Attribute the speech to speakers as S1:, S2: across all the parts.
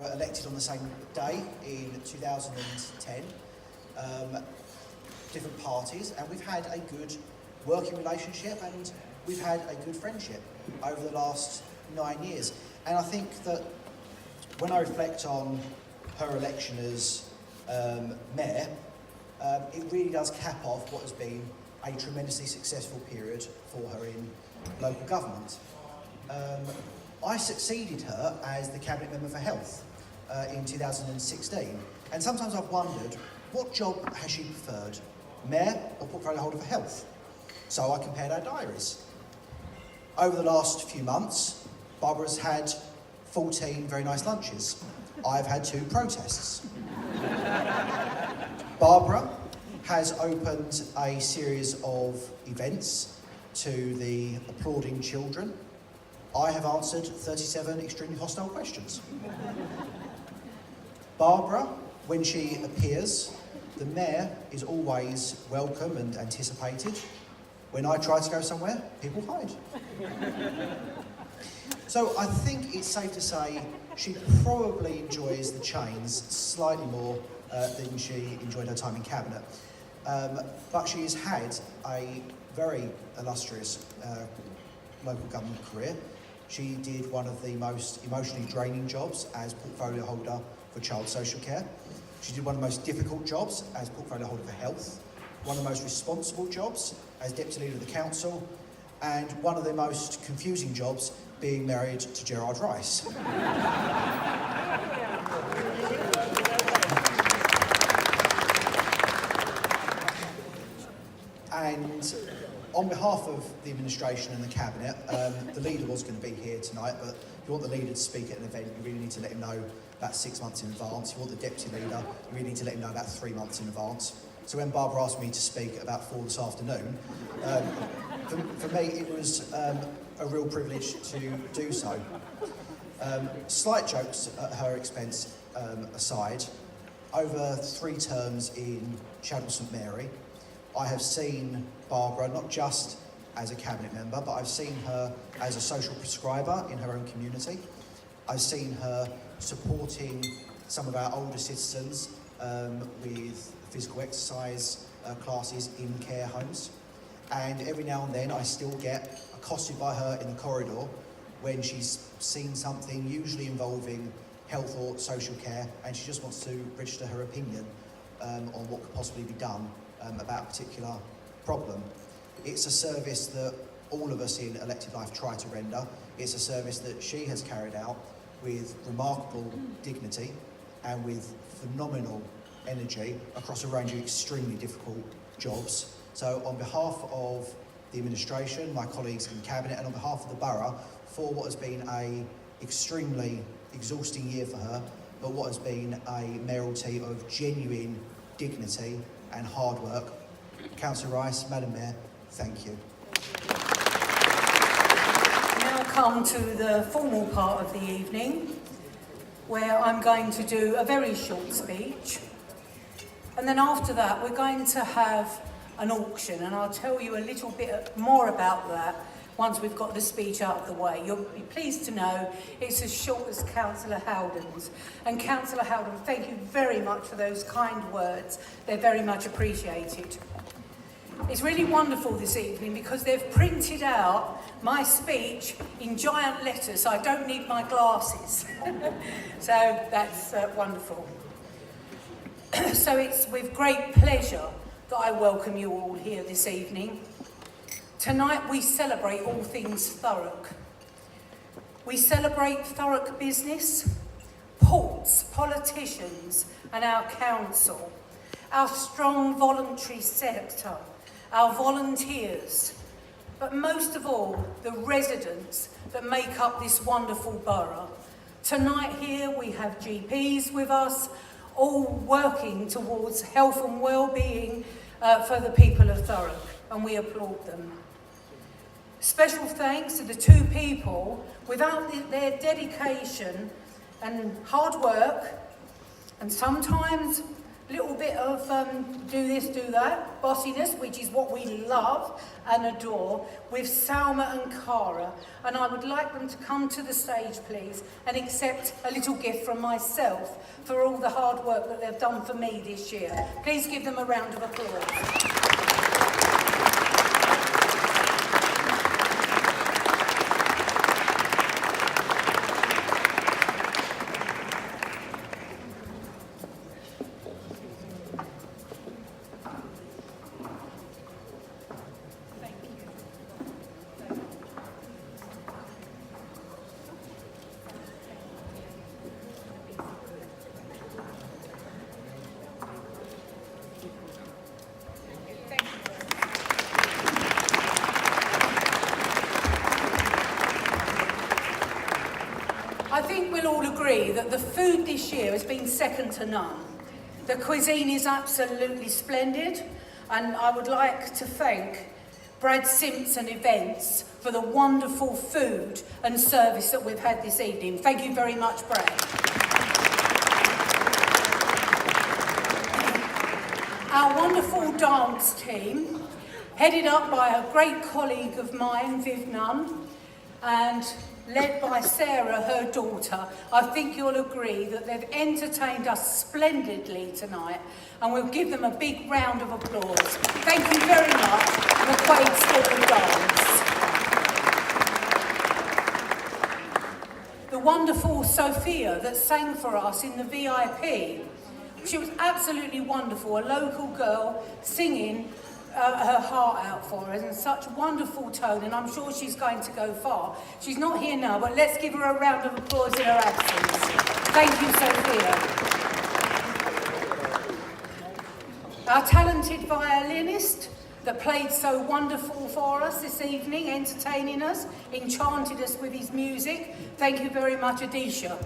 S1: Elected on the same day in 2010, different parties, and we've had a good working relationship and we've had a good friendship over the last 9 years. And I think that when I reflect on her election as mayor, it really does cap off what has been a tremendously successful period for her in local government. I succeeded her as the Cabinet Member for Health in 2016, and sometimes I've wondered, what job has she preferred, Mayor or Portfolio Holder for Health? So I compared our diaries. Over the last few months, Barbara's had 14 very nice lunches. I've had 2 protests. Barbara has opened a series of events to the applauding children. I have answered 37 extremely hostile questions. Barbara, when she appears, the mayor is always welcome and anticipated. When I try to go somewhere, people hide. So I think it's safe to say she probably enjoys the chains slightly more than she enjoyed her time in Cabinet. But she has had a very illustrious local government career. She did one of the most emotionally draining jobs as Portfolio Holder for Child Social Care. She did one of the most difficult jobs as Portfolio Holder for Health, one of the most responsible jobs as Deputy Leader of the Council, and one of the most confusing jobs being married to Gerard Rice. And on behalf of the administration and the Cabinet, the leader was going to be here tonight, but if you want the leader to speak at an event, you really need to let him know about 6 months in advance. If you want the deputy leader, you really need to let him know about 3 months in advance. So when Barbara asked me to speak at about 4 this afternoon, for me it was a real privilege to do so. Slight jokes at her expense aside, over 3 terms in Chadwell St Mary, I have seen Barbara not just as a Cabinet Member, but I've seen her as a social prescriber in her own community. I've seen her supporting some of our older citizens with physical exercise classes in care homes. And every now and then I still get accosted by her in the corridor when she's seen something usually involving health or social care, and she just wants to register her opinion on what could possibly be done about a particular problem. It's a service that all of us in elected life try to render. It's a service that she has carried out with remarkable dignity and with phenomenal energy across a range of extremely difficult jobs. So on behalf of the administration, my colleagues in Cabinet, and on behalf of the borough, for what has been an extremely exhausting year for her, but what has been a mayoralty of genuine dignity and hard work, Councillor Rice, Madam Mayor, thank you.
S2: Now come to the formal part of the evening, where I'm going to do a very short speech, and then after that we're going to have an auction, and I'll tell you a little bit more about that once we've got the speech out of the way. You'll be pleased to know it's as short as Councillor Howden's. And Councillor Howden, thank you very much for those kind words. They're very much appreciated. It's really wonderful this evening because they've printed out my speech in giant letters, so I don't need my glasses. So that's wonderful. So it's with great pleasure that I welcome you all here this evening. Tonight we celebrate all things Thurrock. We celebrate Thurrock business, ports, politicians and our council, our strong voluntary sector, our volunteers, but most of all, the residents that make up this wonderful borough. Tonight here we have GPs with us, all working towards health and well-being for the people of Thurrock, and we applaud them. Special thanks to the 2 people. Without their dedication and hard work, and sometimes little bit of do this, do that, bossiness, which is what we love and adore, with Salma and Cara. And I would like them to come to the stage, please, and accept a little gift from myself for all the hard work that they've done for me this year. Please give them a round of applause. I think we'll all agree that the food this year has been second to none. The cuisine is absolutely splendid, and I would like to thank Brad Simpson Events for the wonderful food and service that we've had this evening. Thank you very much, Brad. Our wonderful dance team, headed up by a great colleague of mine, Viv Nunn, and led by Sarah, her daughter. I think you'll agree that they've entertained us splendidly tonight, and we'll give them a big round of applause. Thank you very much, McQuaid School of Dance. The wonderful Sophia that sang for us in the VIP. She was absolutely wonderful, a local girl singing her heart out for us, and such wonderful tone, and I'm sure she's going to go far. She's not here now, but let's give her a round of applause in her absence. Thank you, Sophia. Our talented violinist that played so wonderful for us this evening, entertaining us, enchanted us with his music. Thank you very much, Adisha.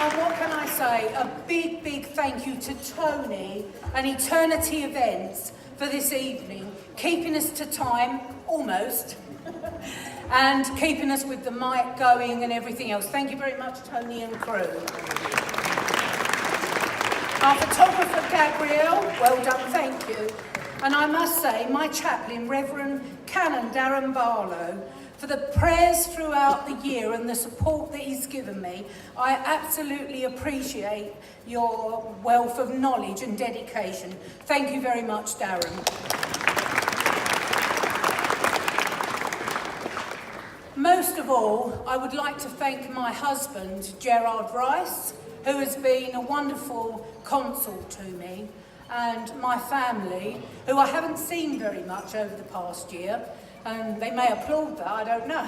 S2: And what can I say? A big, big thank you to Tony and Eternity Events for this evening, keeping us to time, almost, and keeping us with the mic going and everything else. Thank you very much, Tony and crew. Our photographer, Gabrielle, well done, thank you. And I must say, my chaplain, Reverend Canon Darren Barlow, for the prayers throughout the year and the support that he's given me. I absolutely appreciate your wealth of knowledge and dedication. Thank you very much, Darren. Most of all, I would like to thank my husband, Gerard Rice, who has been a wonderful consul to me, and my family, who I haven't seen very much over the past year. They may applaud that, I don't know.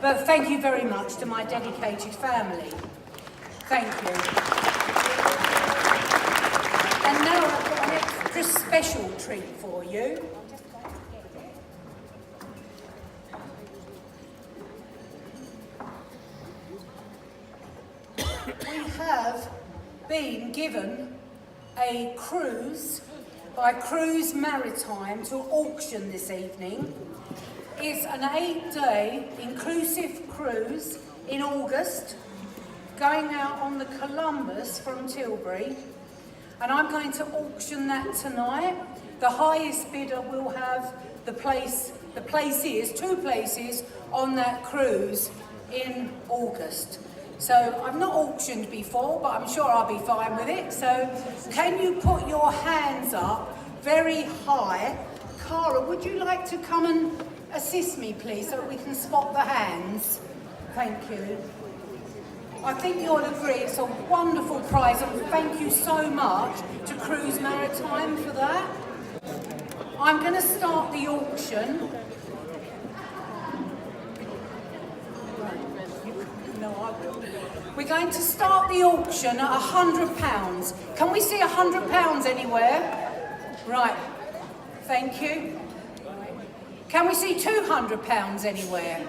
S2: But thank you very much to my dedicated family. Thank you. And now I've got an extra special treat for you. We have been given a cruise by Cruise Maritime to auction this evening. It's an 8-day inclusive cruise in August, going out on the Columbus from Tilbury, and I'm going to auction that tonight. The highest bidder will have two places on that cruise in August. So I've not auctioned before, but I'm sure I'll be fine with it. So can you put your hands up very high? Cara, would you like to come and assist me, please, so we can spot the hands? Thank you. I think you'll agree it's a wonderful prize, and thank you so much to Cruise Maritime for that. I'm going to start the auction. No, I will. We're going to start the auction at £100. Can we see £100 anywhere? Right, thank you. Can we see £200 anywhere?